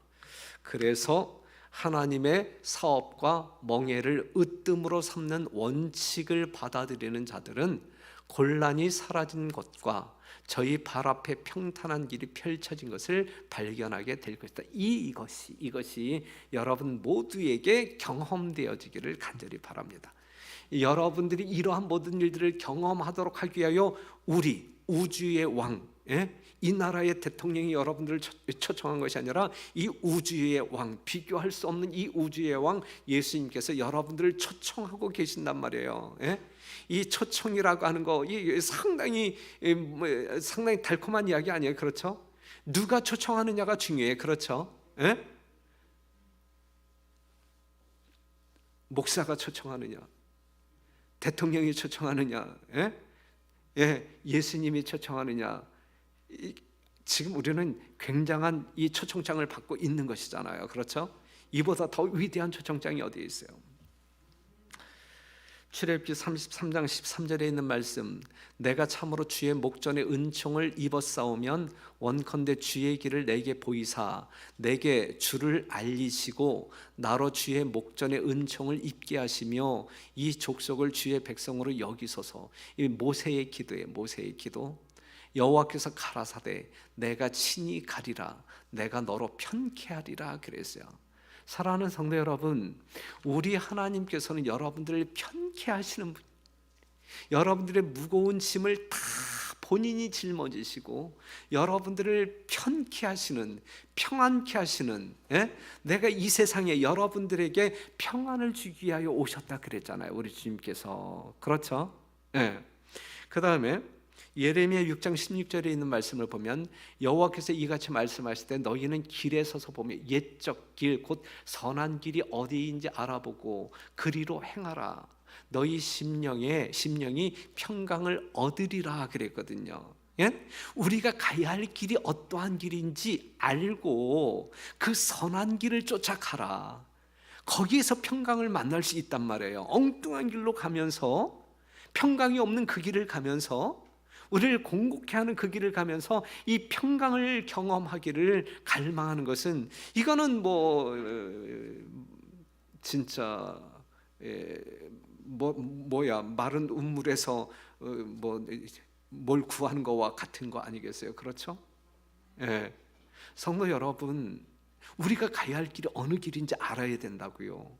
그래서 하나님의 사업과 멍에를 으뜸으로 삼는 원칙을 받아들이는 자들은 곤란이 사라진 것과 저희 발 앞에 평탄한 길이 펼쳐진 것을 발견하게 될 것이다. 이것이 여러분 모두에게 경험되어지기를 간절히 바랍니다. 여러분들이 이러한 모든 일들을 경험하도록 하기 위하여 우리 우주의 왕, 이 나라의 대통령이 여러분들을 초청한 것이 아니라 이 우주의 왕, 비교할 수 없는 이 우주의 왕 예수님께서 여러분들을 초청하고 계신단 말이에요. 이 초청이라고 하는 거 상당히 달콤한 이야기 아니에요, 그렇죠? 누가 초청하느냐가 중요해, 그렇죠? 목사가 초청하느냐, 대통령이 초청하느냐, 예수님이 초청하느냐, 지금 우리는 굉장한 이 초청장을 받고 있는 것이잖아요, 그렇죠? 이보다 더 위대한 초청장이 어디에 있어요? 출애굽기 33장 13절에 있는 말씀, 내가 참으로 주의 목전에 은총을 입었사오면 원컨대 주의 길을 내게 보이사 내게 주를 알리시고 나로 주의 목전에 은총을 입게 하시며 이 족속을 주의 백성으로 여기소서. 이 모세의 기도예요. 모세의 기도. 여호와께서 가라사대 내가 친히 가리라, 내가 너로 편케하리라 그랬어요. 사랑하는 성도 여러분, 우리 하나님께서는 여러분들을 편케하시는 분, 여러분들의 무거운 짐을 다 본인이 짊어지시고 여러분들을 편케하시는, 평안케 하시는, 내가 이 세상에 여러분들에게 평안을 주기 위하여 오셨다 그랬잖아요, 우리 주님께서. 그렇죠? 그 다음에 예레미야 6장 16절에 있는 말씀을 보면 여호와께서 이같이 말씀하실 때 너희는 길에 서서 보며 옛적 길 곧 선한 길이 어디인지 알아보고 그리로 행하라. 너희 심령이 평강을 얻으리라 그랬거든요. 예? 우리가 가야 할 길이 어떠한 길인지 알고 그 선한 길을 쫓아가라. 거기에서 평강을 만날 수 있단 말이에요. 엉뚱한 길로 가면서, 평강이 없는 그 길을 가면서, 우리를 공곡해 하는 그 길을 가면서 이 평강을 경험하기를 갈망하는 것은, 이거는 진짜 마른 우물에서 뭘 구하는 거와 같은 거 아니겠어요? 그렇죠? 예. 성도 여러분, 우리가 가야 할 길이 어느 길인지 알아야 된다고요.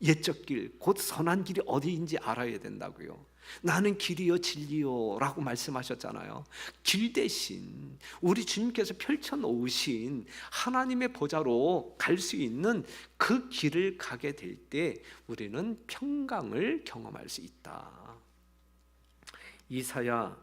옛적 길, 곧 선한 길이 어디인지 알아야 된다고요. 나는 길이요 진리요 라고 말씀하셨잖아요. 길 대신 우리 주님께서 펼쳐놓으신 하나님의 보좌로 갈 수 있는 그 길을 가게 될 때 우리는 평강을 경험할 수 있다. 이사야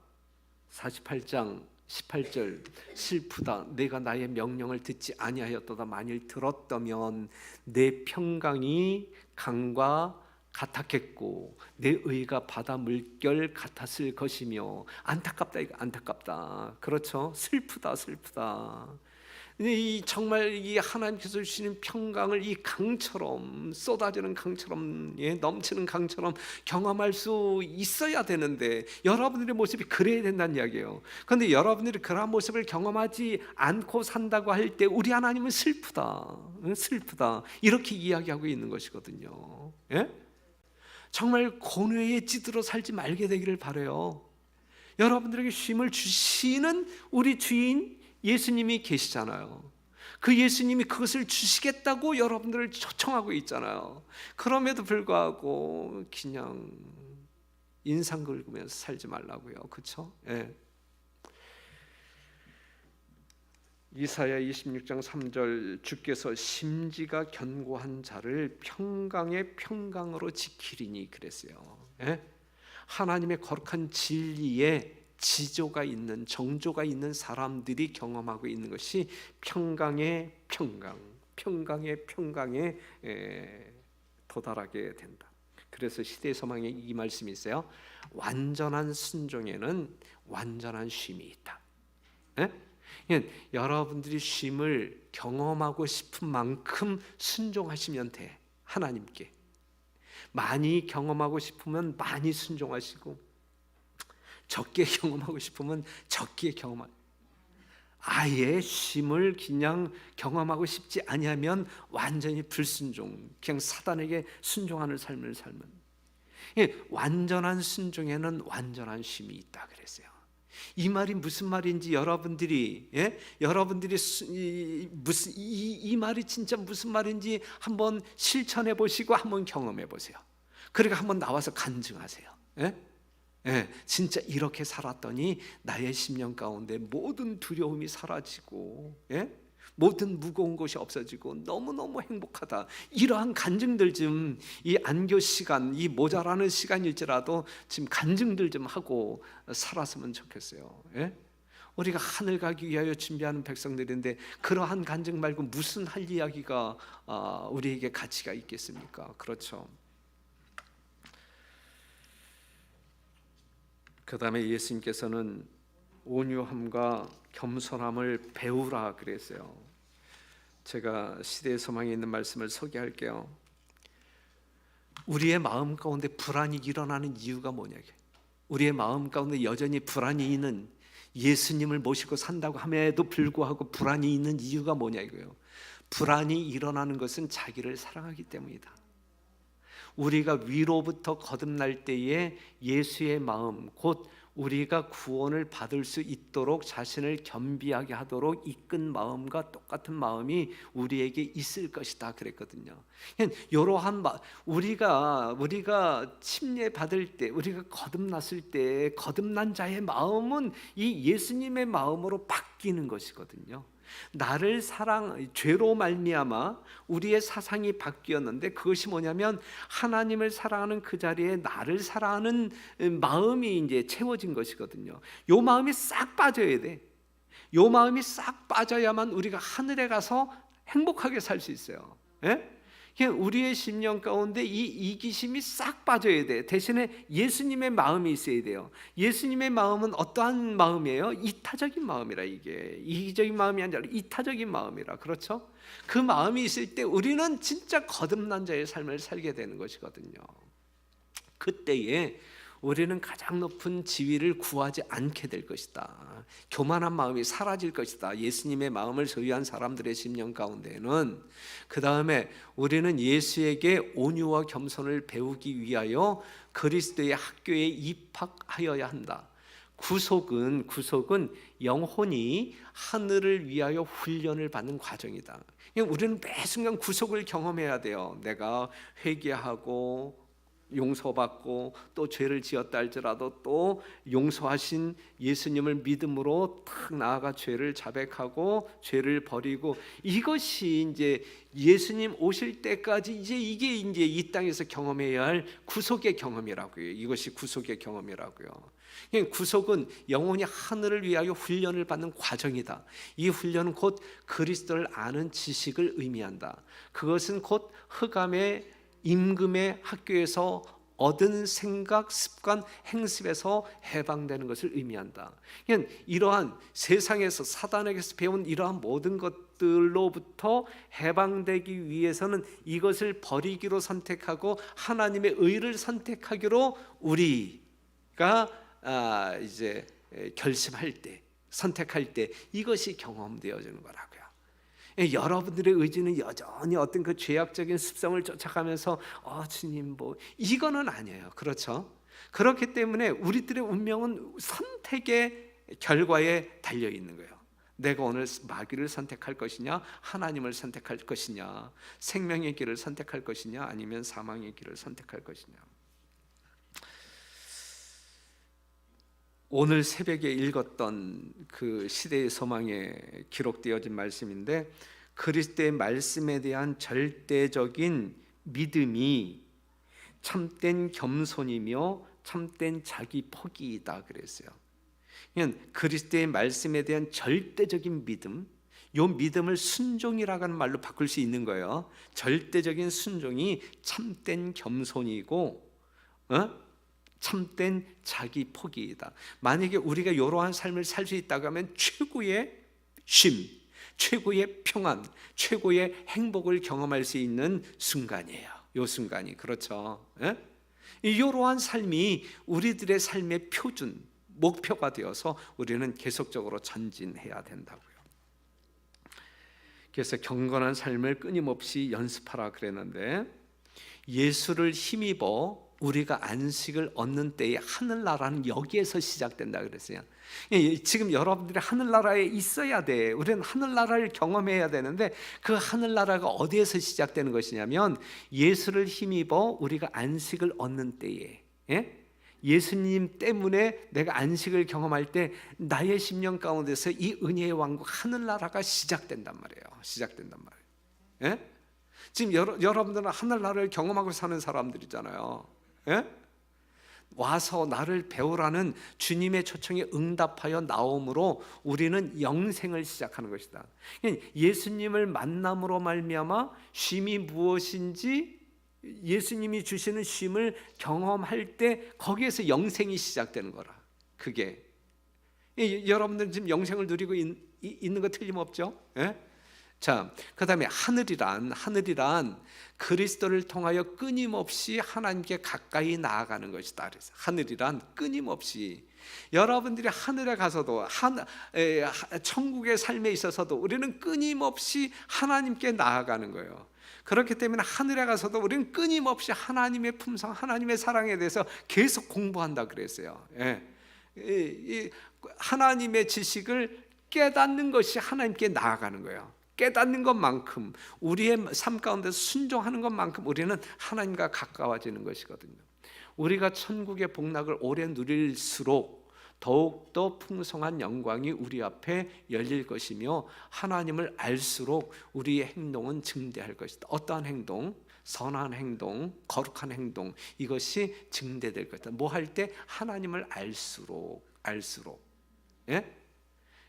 48장 18절, 슬프다 내가 나의 명령을 듣지 아니하였도다. 만일 들었다면 내 평강이 강과 같았겠고 내 의가 바다 물결 같았을 것이며. 안타깝다, 이거 안타깝다. 그렇죠? 슬프다, 슬프다. 정말 이 하나님께서 주시는 평강을 이 강처럼, 쏟아지는 강처럼, 넘치는 강처럼 경험할 수 있어야 되는데 여러분들의 모습이 그래야 된다는 이야기예요. 그런데 여러분들이 그러한 모습을 경험하지 않고 산다고 할 때 우리 하나님은 슬프다, 슬프다 이렇게 이야기하고 있는 것이거든요. 예? 정말 고뇌에 찌들어 살지 말게 되기를 바라요. 여러분들에게 쉼을 주시는 우리 주인 예수님이 계시잖아요. 그 예수님이 그것을 주시겠다고 여러분들을 초청하고 있잖아요. 그럼에도 불구하고 그냥 인상 긁으면서 살지 말라고요. 그렇죠? 예. 이사야 26장 3절, 주께서 심지가 견고한 자를 평강의 평강으로 지키리니 그랬어요. 예? 하나님의 거룩한 진리에 지조가 있는, 정조가 있는 사람들이 경험하고 있는 것이 평강의 평강, 평강의 평강에 도달하게 된다. 그래서 시대의 소망에 이 말씀이 있어요. 완전한 순종에는 완전한 쉼이 있다. 예? 여러분들이 쉼을 경험하고 싶은 만큼 순종하시면 돼. 하나님께 많이 경험하고 싶으면 많이 순종하시고, 적게 경험하고 싶으면 적게 경험하고, 아예 쉼을 그냥 경험하고 싶지 아니하면 완전히 불순종, 그냥 사단에게 순종하는 삶을 살면, 완전한 순종에는 완전한 쉼이 있다 그랬어요. 이 말이 무슨 말인지 여러분들이 무슨 이 말이 진짜 무슨 말인지 한번 실천해 보시고 한번 경험해 보세요. 그러니까 한번 나와서 간증하세요. 진짜 이렇게 살았더니 나의 심령 가운데 모든 두려움이 사라지고, 모든 무거운 것이 없어지고 너무너무 행복하다. 이러한 간증들 좀, 이 안교 시간, 이 모자라는 시간일지라도 지금 간증들 좀 하고 살았으면 좋겠어요. 우리가 하늘 가기 위하여 준비하는 백성들인데 그러한 간증 말고 무슨 할 이야기가 우리에게 가치가 있겠습니까? 그렇죠. 그 다음에 예수님께서는 온유함과 겸손함을 배우라 그랬어요. 제가 시대의 소망에 있는 말씀을 소개할게요. 우리의 마음 가운데 불안이 일어나는 이유가 뭐냐? 우리의 마음 가운데 여전히 불안이 있는, 예수님을 모시고 산다고 함에도 불구하고 불안이 있는 이유가 뭐냐 이거예요. 불안이 일어나는 것은 자기를 사랑하기 때문이다. 우리가 위로부터 거듭날 때에 예수의 마음, 곧 우리가 구원을 받을 수 있도록 자신을 겸비하게 하도록 이끈 마음과 똑같은 마음이 우리에게 있을 것이다 그랬거든요. 이러한 우리가 침례 받을 때, 우리가 거듭났을 때 거듭난 자의 마음은 이 예수님의 마음으로 바뀌는 것이거든요. 나를 죄로 말미암아 우리의 사상이 바뀌었는데, 그것이 뭐냐면 하나님을 사랑하는 그 자리에 나를 사랑하는 마음이 이제 채워진 것이거든요. 요 마음이 싹 빠져야 돼. 요 마음이 싹 빠져야만 우리가 하늘에 가서 행복하게 살 수 있어요. 우리의 심령 가운데 이 이기심이 싹 빠져야 돼. 대신에 예수님의 마음이 있어야 돼요. 예수님의 마음은 어떠한 마음이에요? 이타적인 마음이라. 이게 이기적인 마음이 아니라 이타적인 마음이라. 그렇죠? 그 마음이 있을 때 우리는 진짜 거듭난 자의 삶을 살게 되는 것이거든요. 그때에 우리는 가장 높은 지위를 구하지 않게 될 것이다. 교만한 마음이 사라질 것이다. 예수님의 마음을 소유한 사람들의 심령 가운데는 그 다음에 우리는 예수에게 온유와 겸손을 배우기 위하여 그리스도의 학교에 입학하여야 한다. 구속은 영혼이 하늘을 위하여 훈련을 받는 과정이다. 우리는 매 순간 구속을 경험해야 돼요. 내가 회개하고 용서받고 또 죄를 지었다 할지라도 또 용서하신 예수님을 믿음으로 탁 나아가 죄를 자백하고 죄를 버리고, 이것이 이제 예수님 오실 때까지 이게 이제 이 땅에서 경험해야 할 구속의 경험이라고요. 이것이 구속의 경험이라고요. 구속은 영혼이 하늘을 위하여 훈련을 받는 과정이다. 이 훈련은 곧 그리스도를 아는 지식을 의미한다. 그것은 곧 흑암의 임금의 학교에서 얻은 생각, 습관, 행습에서 해방되는 것을 의미한다. 이러한 세상에서 사단에게서 배운 이러한 모든 것들로부터 해방되기 위해서는 이것을 버리기로 선택하고 하나님의 의를 선택하기로 우리가 이제 결심할 때, 선택할 때 이것이 경험되어지는 거라고요. 여러분들의 의지는 여전히 어떤 그 죄악적인 습성을 쫓아가면서 주님 뭐 이거는 아니에요. 그렇죠? 그렇기 때문에 우리들의 운명은 선택의 결과에 달려 있는 거예요. 내가 오늘 마귀를 선택할 것이냐, 하나님을 선택할 것이냐, 생명의 길을 선택할 것이냐, 아니면 사망의 길을 선택할 것이냐. 오늘 새벽에 읽었던 그 시대의 소망에 기록되어진 말씀인데, 그리스도의 말씀에 대한 절대적인 믿음이 참된 겸손이며 참된 자기 포기이다 그랬어요. 그리스도의 말씀에 대한 절대적인 믿음, 요 믿음을 순종이라고 하는 말로 바꿀 수 있는 거예요. 절대적인 순종이 참된 겸손이고 참된 자기 포기이다. 만약에 우리가 이러한 삶을 살 수 있다고 하면 최고의 쉼, 최고의 평안, 최고의 행복을 경험할 수 있는 순간이에요. 이 순간이. 그렇죠? 이러한 삶이 우리들의 삶의 표준, 목표가 되어서 우리는 계속적으로 전진해야 된다고요. 그래서 경건한 삶을 끊임없이 연습하라 그랬는데, 예수를 힘입어 우리가 안식을 얻는 때에 하늘나라는 여기에서 시작된다 그랬어요. 지금 여러분들이 하늘나라에 있어야 돼. 우리는 하늘나라를 경험해야 되는데, 그 하늘나라가 어디에서 시작되는 것이냐면 예수를 힘입어 우리가 안식을 얻는 때에, 예수님 때문에 내가 안식을 경험할 때 나의 심령 가운데서 이 은혜의 왕국 하늘나라가 시작된단 말이에요. 시작된단 말이에요. 지금 여러분들은 하늘나라를 경험하고 사는 사람들이잖아요. 와서 나를 배우라는 주님의 초청에 응답하여 나옴으로 우리는 영생을 시작하는 것이다. 예수님을 만남으로 말미암아 쉼이 무엇인지, 예수님이 주시는 쉼을 경험할 때 거기에서 영생이 시작되는 거라. 그게 여러분들 지금 영생을 누리고 있는 거 틀림없죠? 자, 그 다음에 하늘이란 그리스도를 통하여 끊임없이 하나님께 가까이 나아가는 것이다. 그래서 하늘이란 끊임없이, 여러분들이 하늘에 가서도 천국의 삶에 있어서도 우리는 끊임없이 하나님께 나아가는 거예요. 그렇기 때문에 하늘에 가서도 우리는 끊임없이 하나님의 품성, 하나님의 사랑에 대해서 계속 공부한다 그랬어요. 하나님의 지식을 깨닫는 것이 하나님께 나아가는 거예요. 깨닫는 것만큼, 우리의 삶 가운데 순종하는 것만큼 우리는 하나님과 가까워지는 것이거든요. 우리가 천국의 복락을 오래 누릴수록 더욱더 풍성한 영광이 우리 앞에 열릴 것이며, 하나님을 알수록 우리의 행동은 증대할 것이다. 어떠한 행동? 선한 행동, 거룩한 행동, 이것이 증대될 것이다. 뭐 할 때? 하나님을 알수록.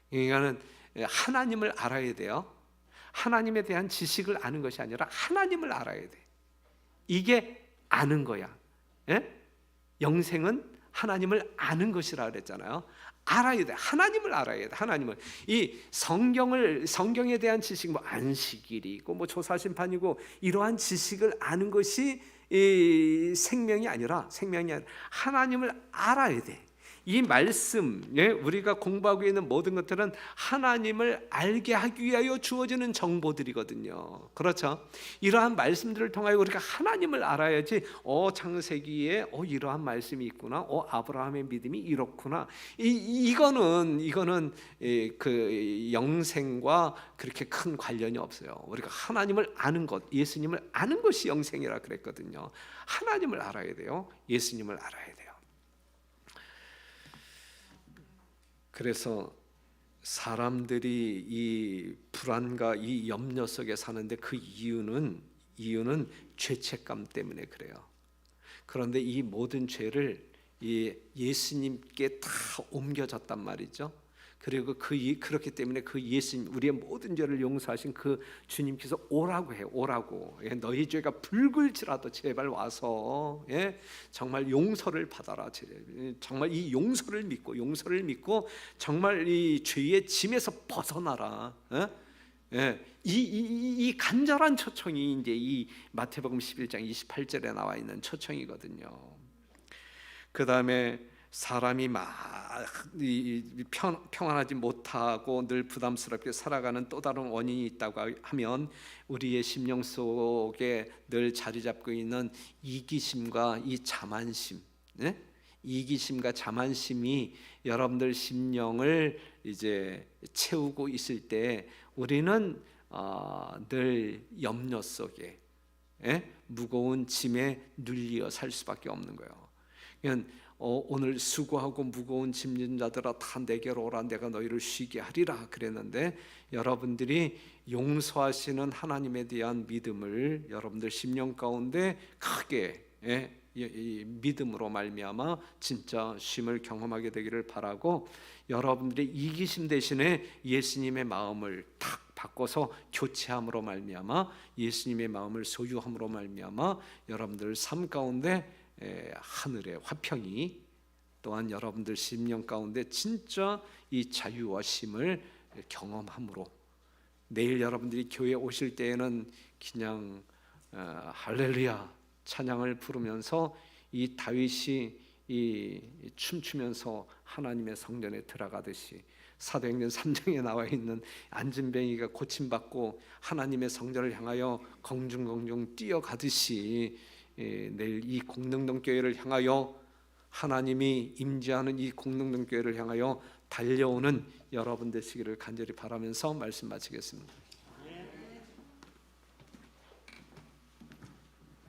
그러니까는 하나님을 알아야 돼요. 하나님에 대한 지식을 아는 것이 아니라 하나님을 알아야 돼. 이게 아는 거야. 예? 영생은 하나님을 아는 것이라 그랬잖아요. 알아야 돼. 하나님을 알아야 돼. 하나님을. 이 성경에 대한 지식, 뭐 안식일이고 뭐 조사심판이고 이러한 지식을 아는 것이 이 생명이 아니라 하나님을 알아야 돼. 이 말씀, 우리가 공부하고 있는 모든 것들은 하나님을 알게 하기 위하여 주어지는 정보들이거든요. 그렇죠? 이러한 말씀들을 통하여 우리가 하나님을 알아야지. 창세기에 이러한 말씀이 있구나. 아브라함의 믿음이 이렇구나. 이거는 그 영생과 그렇게 큰 관련이 없어요. 우리가 하나님을 아는 것, 예수님을 아는 것이 영생이라 그랬거든요. 하나님을 알아야 돼요. 예수님을 알아야 돼요. 그래서 사람들이 이 불안과 이 염려 속에 사는데 그 이유는 죄책감 때문에 그래요. 그런데 이 모든 죄를 예수님께 다 옮겨졌단 말이죠. 그리고 그렇기 때문에 그 예수님, 우리의 모든 죄를 용서하신 그 주님께서 오라고 해요. 오라고. 너희 죄가 붉을지라도 제발 와서 정말 용서를 받아라. 정말 이 용서를 믿고 정말 이 죄의 짐에서 벗어나라. 이 간절한 초청이 이제 이 마태복음 11장 28절에 나와 있는 초청이거든요. 그 다음에 사람이 평안하지 못하고 늘 부담스럽게 살아가는 또 다른 원인이 있다고 하면 우리의 심령 속에 늘 자리 잡고 있는 이기심과 이 자만심, 이기심과 자만심이 여러분들 심령을 이제 채우고 있을 때 우리는 늘 염려 속에 무거운 짐에 눌려 살 수밖에 없는 거예요. 그러니까 오늘 수고하고 무거운 짐진 자들아 다 내게로 오라 내가 너희를 쉬게 하리라 그랬는데 여러분들이 용서하시는 하나님에 대한 믿음을 여러분들 심령 가운데 크게 이 믿음으로 말미암아 진짜 쉼을 경험하게 되기를 바라고, 여러분들의 이기심 대신에 예수님의 마음을 탁 바꿔서 교체함으로 말미암아 예수님의 마음을 소유함으로 말미암아 여러분들 삶 가운데 하늘의 화평이, 또한 여러분들 심령 가운데 진짜 이 자유와 쉼을 경험함으로 내일 여러분들이 교회에 오실 때에는 그냥 할렐루야 찬양을 부르면서 이 다윗이 이 춤추면서 하나님의 성전에 들어가듯이 사도행전 3장에 나와 있는 안진뱅이가 고침받고 하나님의 성전을 향하여 공중공중 뛰어가듯이 내일 이 공릉동 교회를 향하여 하나님이 임재하는 이 공릉동 교회를 향하여 달려오는 여러분 되시기를 간절히 바라면서 말씀 마치겠습니다.